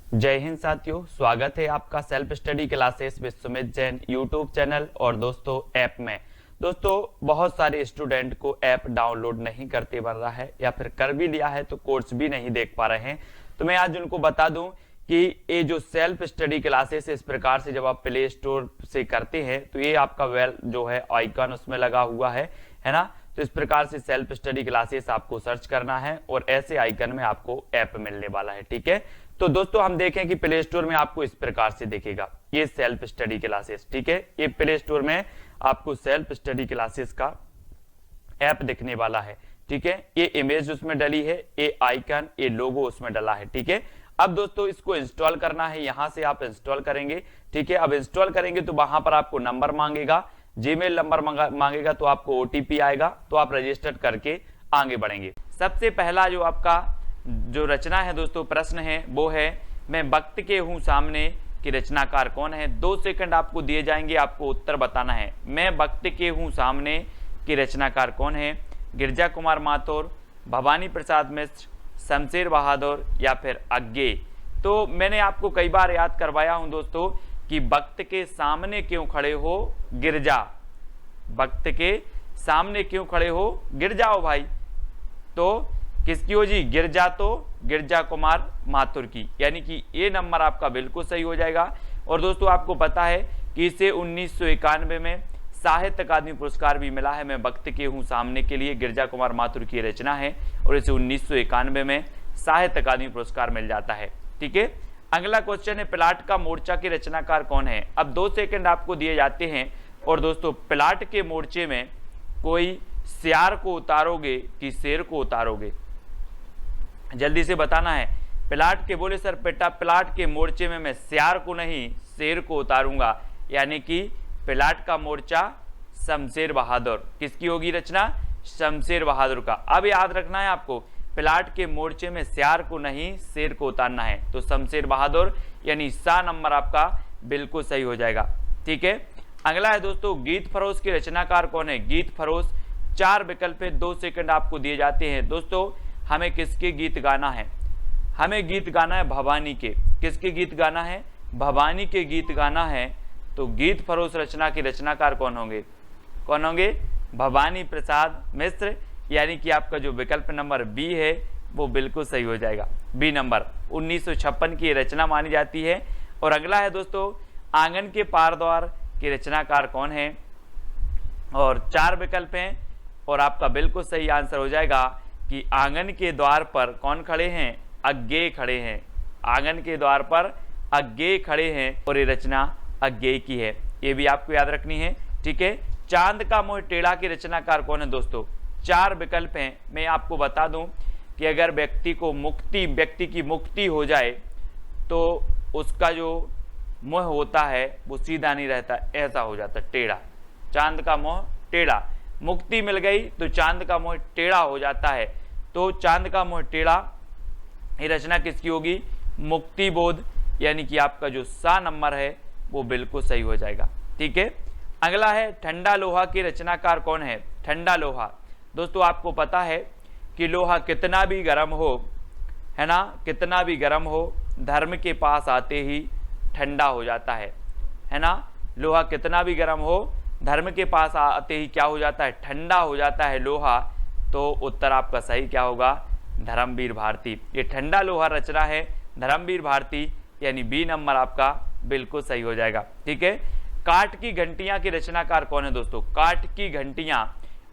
जय हिंद साथियों, स्वागत है आपका self study classes with Sumit Jain YouTube channel और दोस्तों ऐप में। दोस्तों बहुत सारे स्टूडेंट को ऐप डाउनलोड नहीं करते बन रहा है या फिर कर भी लिया है तो कोर्स भी नहीं देख पा रहे हैं। तो मैं आज उनको बता दूं कि ये जो सेल्फ स्टडी क्लासेस इस प्रकार से जब आप प्ले स्टोर से करते हैं तो ये आपका वेल जो है आइकन उसमें लगा हुआ है ना। तो इस प्रकार से सेल्फ स्टडी क्लासेस आपको सर्च करना है और ऐसे आइकन में आपको ऐप मिलने वाला है। ठीक है, तो दोस्तों हम देखें कि प्ले स्टोर में आपको इस प्रकार से दिखेगा ये सेल्फ स्टडी क्लासेस। ठीक है, ये प्ले स्टोर में आपको सेल्फ स्टडी क्लासेस का ऐप दिखने वाला है। ठीक है, ये इमेज उसमें डली है, ये आइकन, ये लोगो उसमें डला है। ठीक है, अब दोस्तों इसको इंस्टॉल करना है, यहां से आप इंस्टॉल करेंगे। ठीक है, अब इंस्टॉल करेंगे तो वहां पर आपको नंबर मांगेगा, जीमेल नंबर मांगेगा, तो आपको ओटीपी आएगा, तो आप रजिस्टर करके आगे बढ़ेंगे। सबसे पहला जो आपका जो रचना है दोस्तों, प्रश्न है वो है मैं वक्त के हूं सामने कि रचनाकार कौन है। 2 सेकंड आपको दिए जाएंगे, आपको उत्तर बताना है। मैं वक्त के हूं सामने कि रचनाकार कौन है। गिरजा कुमार माथुर, भवानी प्रसाद मिश्र, शमशेर बहादुर या फिर अज्ञे। तो मैंने आपको कई बार याद करवाया हूं दोस्तों कि वक्त के सामने क्यों खड़े हो गिरजा, वक्त के सामने क्यों खड़े हो गिर जाओ भाई। तो किसकी हो जी, गिरजा, तो गिरजा कुमार माथुर की, यानी कि ये नंबर आपका बिल्कुल सही हो जाएगा। और दोस्तों आपको पता है कि इसे 1991 में साहित्य अकादमी पुरस्कार भी मिला है। मैं वक्त के हूं सामने के लिए गिरजा कुमार माथुर की रचना है और इसे 1991 में साहित्य अकादमी पुरस्कार मिल जाता है। ठीक है, अगला क्वेश्चन है प्लाट का मोर्चा के रचनाकार कौन है। अब 2 सेकंड आपको दिए जाते हैं और दोस्तों प्लाट के मोर्चे में कोई सियार को उतारोगे कि शेर को उतारोगे, जल्दी से बताना है। प्लाट के बोले सर बेटा प्लाट के मोर्चे में मैं सियार को नहीं शेर को उतारूंगा, यानी कि प्लाट का मोर्चा शमशेर बहादुर। किसकी होगी रचना, शमशेर बहादुर का। अब याद रखना है आपको, प्लाट के मोर्चे में सियार को नहीं शेर को उतारना है, तो शमशेर बहादुर यानी सा नंबर आपका बिल्कुल सही हो जाएगा। ठीक है, अगला है दोस्तों गीत फरोश के रचनाकार कौन है। गीत फरोश 4 विकल्प है, 2 सेकंड आपको दिए जाते हैं। दोस्तों हमें किसके गीत गाना है, हमें गीत गाना है भवानी के। किसके गीत गाना है, भवानी के गीत गाना है। तो गीत फरोश रचना के रचनाकार कौन होंगे, कौन होंगे, भवानी प्रसाद मिश्र, यानी कि आपका जो विकल्प नंबर बी है वो बिल्कुल सही हो जाएगा। बी नंबर 1956 की रचना मानी जाती है। और अगला है दोस्तों आंगन के पार द्वार के रचनाकार कौन है, और 4 विकल्प हैं और आपका बिल्कुल सही आंसर हो जाएगा कि आंगन के द्वार पर कौन खड़े हैं, अज्ञे खड़े हैं। आंगन के द्वार पर अज्ञे खड़े हैं और ये रचना अज्ञे की है, ये भी आपको याद रखनी है। ठीक है, चांद का मोह टेढ़ा की रचनाकार कौन है दोस्तों। 4 विकल्प हैं, मैं आपको बता दूं कि अगर व्यक्ति की मुक्ति हो जाए तो उसका जो मोह होता है वो सीधा नहीं रहता, ऐसा हो जाता टेढ़ा। चांद का मोह टेढ़ा, मुक्ति मिल गई तो चांद का मोह टेढ़ा हो जाता है। तो चांद का मोह टेढ़ा ये रचना किसकी होगी, मुक्ति बोध, यानी कि आपका जो सा नंबर है वो बिल्कुल सही हो जाएगा। ठीक है, अगला है ठंडा लोहा की रचनाकार कौन है। ठंडा लोहा, दोस्तों आपको पता है कि लोहा कितना भी गर्म हो, है ना, कितना भी गर्म हो धर्म के पास आते ही ठंडा हो जाता है ना। लोहा कितना भी गर्म हो धर्म के पास आते ही क्या हो जाता है, ठंडा हो जाता है लोहा। तो उत्तर आपका सही क्या होगा, धर्मवीर भारती। ये ठंडा लोहा रचना है धर्मवीर भारती, यानी बी नंबर आपका बिल्कुल सही हो जाएगा। ठीक है, काठ की घंटियां की रचनाकार कौन है दोस्तों। काठ की घंटियां,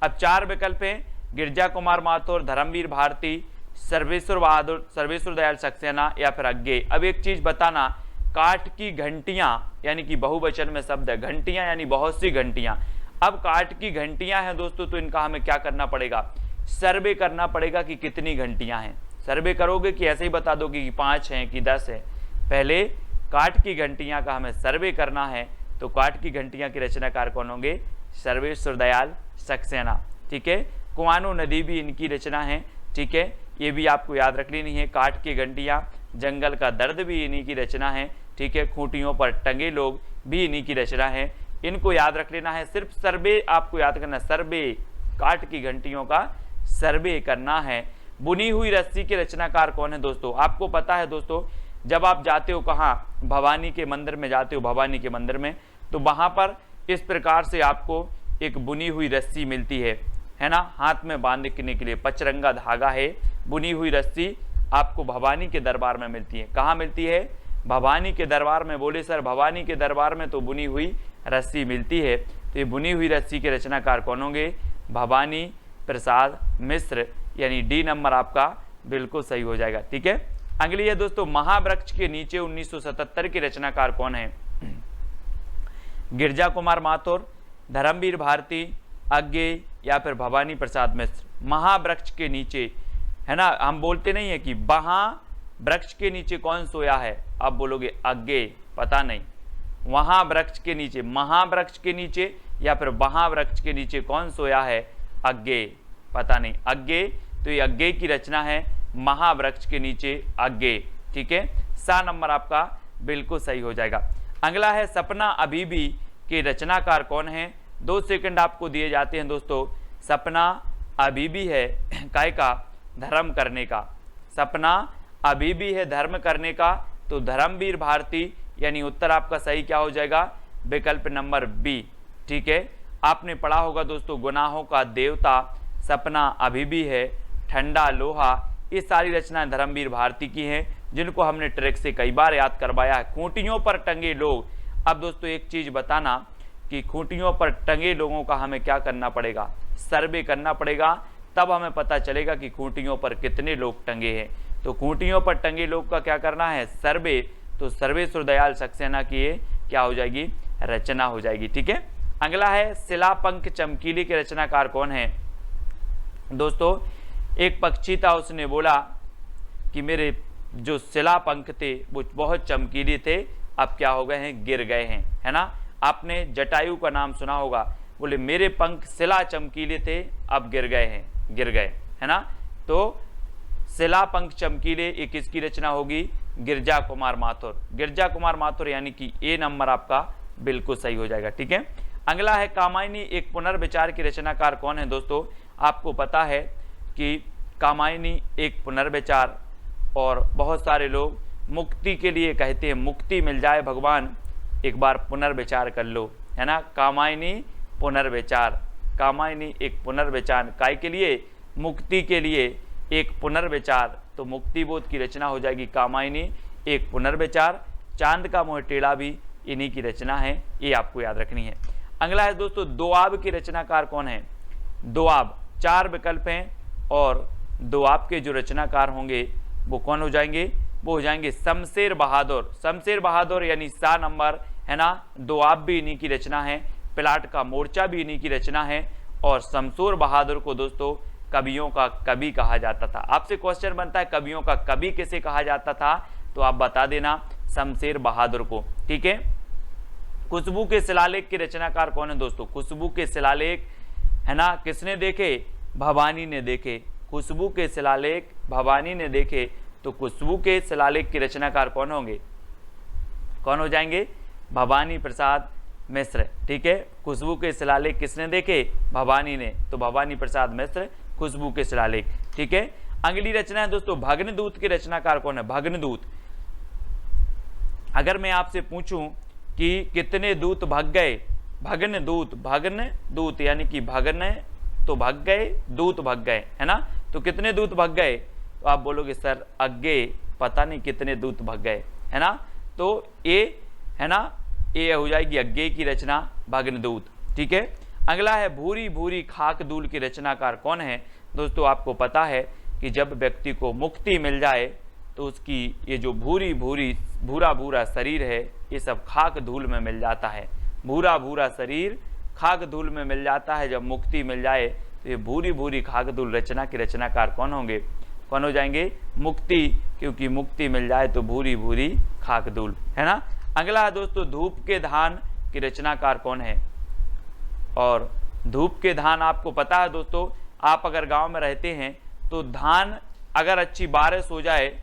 अब 4 विकल्प हैं, गिरजा कुमार माथुर, धर्मवीर भारती, सर्वेश्वर बहादुर, सर्वेश्वर दयाल सक्सेना या फिर अज्ञे। अब एक चीज बताना, काठ की घंटियां यानी कि बहुवचन में शब्द है, घंटियां यानी बहुत सी घंटियां। अब काठ की घंटियां हैं दोस्तों, तो इनका हमें क्या करना पड़ेगा, सर्वे करना पड़ेगा कि कितनी घंटियां हैं। सर्वे करोगे कि ऐसे ही बता दोगे कि 5 हैं कि 10 है, पहले काठ की घंटियां का हमें सर्वे करना है। तो काठ की घंटियां की रचनाकार कौन होंगे, सर्वेश्वर दयाल सक्सेना। ठीक है, कुआनो नदी भी इनकी रचना है। ठीक है, ये भी आपको याद रख लेनी है। काठ की घंटियां, जंगल का दर्द भी इन्हीं की रचना है। ठीक है, खूंटियों पर टंगे लोग भी इन्हीं की रचना है, इनको याद रख लेना है। सिर्फ सर्वे आपको याद करना, सर्वे, काठ की घंटियों का सर्वे करना है। बुनी हुई रस्सी के रचनाकार कौन है दोस्तों, आपको पता है दोस्तों जब आप जाते हो कहाँ, भवानी के मंदिर में जाते हो, भवानी के मंदिर में, तो वहां पर इस प्रकार से आपको एक बुनी हुई रस्सी मिलती है ना, हाथ में बांधने के लिए पचरंगा धागा है, बुनी हुई रस्सी आपको भवानी के दरबार में मिलती है। कहाँ मिलती है? भवानी के दरबार में। बोले सर भवानी के दरबार में तो बुनी हुई रस्सी मिलती है, तो ये बुनी हुई रस्सी के रचनाकार कौन होंगे? भवानी प्रसाद मिश्र, यानी डी नंबर आपका बिल्कुल सही हो जाएगा। ठीक है, अगली है दोस्तों, महावृक्ष के नीचे 1977 के रचनाकार कौन है? गिरजा कुमार माथुर, धर्मवीर भारती, अज्ञेय या फिर भवानी प्रसाद मिश्र। महावृक्ष के नीचे, है ना, हम बोलते नहीं है कि वहां वृक्ष के नीचे कौन सोया है, आप बोलोगे अज्ञेय, पता नहीं। वहां वृक्ष के नीचे, महावृक्ष के नीचे या फिर वहां वृक्ष के नीचे कौन सोया है? अज्ञेय, पता नहीं। अज्ञेय, तो ये अज्ञेय की रचना है, महावृक्ष के नीचे अज्ञेय। ठीक है, सा नंबर आपका बिल्कुल सही हो जाएगा। अगला है, सपना अभी भी के रचनाकार कौन है? 2 सेकंड आपको दिए जाते हैं दोस्तों। सपना अभी भी है काय का? धर्म करने का। सपना अभी भी है धर्म करने का, तो धर्मवीर भारती, यानी उत्तर आपका सही क्या हो जाएगा? विकल्प नंबर बी। ठीक है, आपने पढ़ा होगा दोस्तों, गुनाहों का देवता, सपना अभी भी है, ठंडा लोहा, ये सारी रचनाएं धर्मवीर भारती की हैं, जिनको हमने ट्रैक से कई बार याद करवाया है। खूंटियों पर टंगे लोग, अब दोस्तों एक चीज बताना कि खूंटियों पर टंगे लोगों का हमें क्या करना पड़ेगा? सर्वे करना पड़ेगा, तब हमें पता चलेगा कि खूंटियों पर कितने लोग टंगे हैं। तो खूंटियों पर टंगे लोग का क्या करना है? सर्वे। तो सर्वेश्वर दयाल सक्सेना की ये क्या हो जाएगी? रचना हो जाएगी। ठीक है, अगला है, शिलापंख चमकीली के रचनाकार कौन है? दोस्तों एक पक्षी था, उसने बोला कि मेरे जो शिलापंख थे वो बहुत चमकीले थे, अब क्या हो गए हैं? गिर गए हैं, है ना। आपने जटायु का नाम सुना होगा, बोले मेरे पंख शिला चमकीले थे, अब गिर गए हैं, गिर गए, है ना। तो शिला पंख चमकीले, ये किसकी रचना होगी? गिरजा कुमार माथुर। गिरजा कुमार माथुर, यानी कि ए नंबर आपका बिल्कुल सही हो जाएगा। ठीक है, अगला है, कामायनी एक पुनर्विचार की रचनाकार कौन है? दोस्तों आपको पता है कि कामायनी एक पुनर्विचार, और बहुत सारे लोग मुक्ति के लिए कहते हैं, मुक्ति मिल जाए भगवान, एक बार पुनर्विचार कर लो, है ना। कामायनी पुनर्विचार, कामायनी एक पुनर्विचार, काय के लिए? मुक्ति के लिए एक पुनर्विचार, तो मुक्ति बोध की रचना हो जाएगी कामायनी एक पुनर्विचार। चांद का मोह टेढ़ा भी इन्हीं की रचना है, ये आपको याद रखनी है। अगला है दोस्तों, दोआब की रचनाकार कौन है? दोआब, 4 विकल्प हैं, और दोआब के जो रचनाकार होंगे वो कौन हो जाएंगे? वो हो जाएंगे शमशेर बहादुर। शमशेर बहादुर, यानी सा नंबर, है ना। दोआब भी इन्हीं की रचना है, प्लाट का मोर्चा भी इन्हीं की रचना है, और शमशेर बहादुर को दोस्तों कवियों का कवि कहा जाता था। आपसे क्वेश्चन बनता है कवियों का कवि किसे कहा जाता था, तो आप बता देना शमशेर बहादुर को। ठीक है, खुशबू के शिलालेख के रचनाकार कौन है? दोस्तों खुशबू के शिलालेख, है ना, किसने देखे? भवानी ने देखे। खुशबू के शिलालेख भवानी ने देखे, तो खुशबू के शिलालेख के रचनाकार कौन होंगे? कौन हो जाएंगे? भवानी प्रसाद मिश्र। ठीक है, खुशबू के शिलालेख किसने देखे? भवानी ने, तो भवानी प्रसाद मिश्र खुशबू के शिलालेख। ठीक है, अगली रचना है दोस्तों, भग्नदूत के रचनाकार कौन है? भग्नदूत, अगर मैं आपसे पूछूं कि कितने दूत भग गए? भग्नदूत, भग्नदूत यानी कि भगन तो भग गए, दूत भग गए, है ना। तो कितने दूत भग गए? तो आप बोलोगे सर अज्ञेय, पता नहीं कितने दूत भग गए, है ना। तो ए, है ना, ये हो जाएगी अज्ञेय की रचना भग्नदूत। ठीक है, अगला है, भूरी भूरी खाक धूल की रचनाकार कौन है? दोस्तों आपको पता है कि जब व्यक्ति को मुक्ति मिल जाए तो उसकी ये जो भूरी भूरी भूरा भूरा शरीर है, ये सब खाक धूल में मिल जाता है। भूरा भूरा शरीर खाक धूल में मिल जाता है, जब मुक्ति मिल जाए तो ये भूरी भूरी खाक धूल रचना के रचनाकार कौन होंगे? कौन हो जाएंगे? मुक्ति, क्योंकि मुक्ति मिल जाए तो भूरी भूरी खाक धूल, है ना। अगला है दोस्तों, धूप के धान की रचनाकार कौन है? और धूप के धान आपको पता है दोस्तों, आप अगर गांव में रहते हैं तो धान अगर अच्छी बारिश हो जाए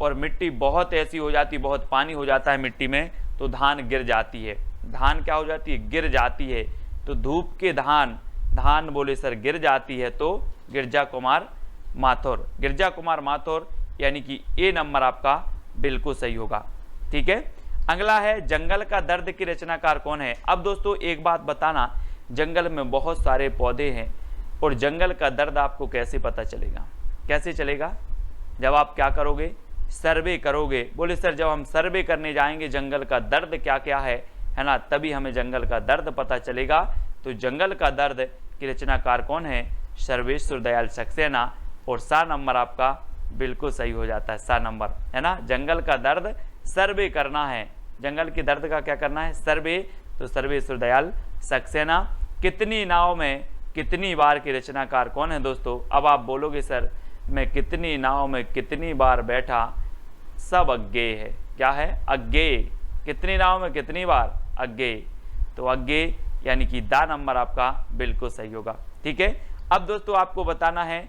और मिट्टी बहुत ऐसी हो जाती, बहुत पानी हो जाता है मिट्टी में, तो धान गिर जाती है। धान क्या हो जाती है? गिर जाती है। तो धूप के धान, धान बोले सर गिर जाती है, तो गिरजा कुमार माथुर। गिरजा कुमार माथुर, यानी कि ए नंबर आपका बिल्कुल सही होगा। ठीक है, अगला है जंगल का दर्द की रचनाकार कौन है। अब दोस्तों एक बात बताना, जंगल में बहुत सारे पौधे हैं और जंगल का दर्द आपको कैसे पता चलेगा, कैसे चलेगा, जब आप क्या करोगे, सर्वे करोगे। बोले सर जब हम सर्वे करने जाएंगे जंगल का दर्द क्या क्या है ना, तभी हमें जंगल का दर्द पता चलेगा। तो जंगल का दर्द की रचनाकार कौन है, सर्वेश्वर दयाल सक्सेना। और सा नंबर आपका बिल्कुल सही हो जाता है, सा नंबर है ना। जंगल का दर्द सर्वे करना है, जंगल के दर्द का क्या करना है, सर्वे। तो सर्वेश्वर दयाल सक्सेना। कितनी नाव में कितनी बार की रचनाकार कौन है दोस्तों। अब आप बोलोगे सर मैं कितनी नाव में कितनी बार बैठा, सब अज्ञेय है। क्या है, अज्ञेय। कितनी नाव में कितनी बार, अज्ञेय। तो अज्ञेय यानी कि दा नंबर आपका बिल्कुल सही होगा। ठीक है, अब दोस्तों आपको बताना है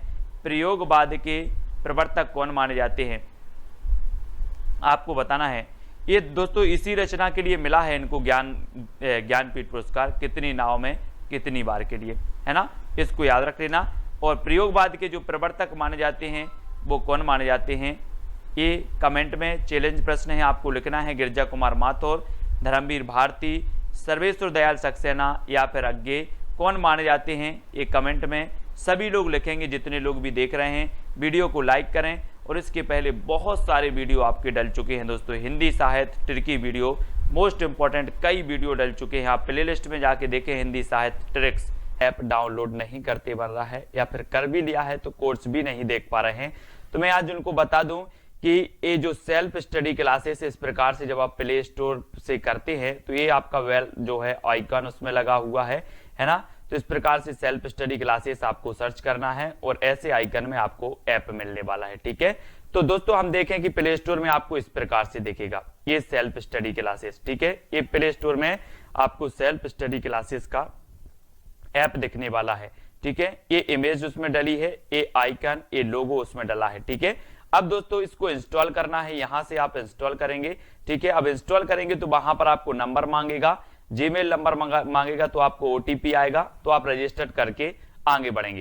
प्रयोगवाद के प्रवर्तक कौन माने जाते हैं, आपको बताना है। ये दोस्तों इसी रचना के लिए मिला है इनको ज्ञानपीठ पुरस्कार, कितनी नाव में कितनी बार के लिए, है ना, इसको याद रख लेना। और प्रयोगवाद के जो प्रवर्तक माने जाते हैं वो कौन माने जाते हैं, ये कमेंट में चैलेंज प्रश्न है, आपको लिखना है। गिरजा कुमार माथुर, धर्मवीर भारती, सर्वेश्वर दयाल सक्सेना या फिर अज्ञेय, कौन माने जाते हैं, ये कमेंट में सभी लोग लिखेंगे। जितने लोग भी देख रहे हैं वीडियो को लाइक करें। और इसके पहले बहुत सारे वीडियो आपके डल चुके हैं दोस्तों, हिंदी साहित्य ट्रिकी वीडियो, मोस्ट इंपॉर्टेंट कई वीडियो डल चुके हैं। आप प्लेलिस्ट में जाके देखें हिंदी साहित्य ट्रिक्स। ऐप डाउनलोड नहीं करते बन रहा है या फिर कर भी लिया है तो कोर्स भी नहीं देख पा रहे हैं, तो मैं आज उनको बता दूं कि ये जो सेल्फ स्टडी क्लासेस इस प्रकार से जब आप प्ले स्टोर से करते हैं तो ये आपका वेल जो है आइकन उसमें लगा हुआ है ना। तो इस प्रकार से सेल्फ स्टडी क्लासेस आपको सर्च करना है और ऐसे आइकन में आपको ऐप मिलने वाला है। ठीक है, तो दोस्तों हम देखें कि प्ले स्टोर में आपको इस प्रकार से दिखेगा ये सेल्फ स्टडी क्लासेस। ठीक है, ये प्ले स्टोर में आपको सेल्फ स्टडी क्लासेस का ऐप दिखने वाला है। ठीक है, ये इमेज उसमें डली है, ये आइकन, ये लोगो उसमें डला है। ठीक है, अब दोस्तों इसको इंस्टॉल करना है, यहां से आप इंस्टॉल करेंगे। ठीक है, अब इंस्टॉल करेंगे तो वहां पर आपको नंबर मांगेगा, जीमेल नंबर मांगेगा, तो आपको ओटीपी आएगा, तो आप रजिस्टर करके आगे बढ़ेंगे।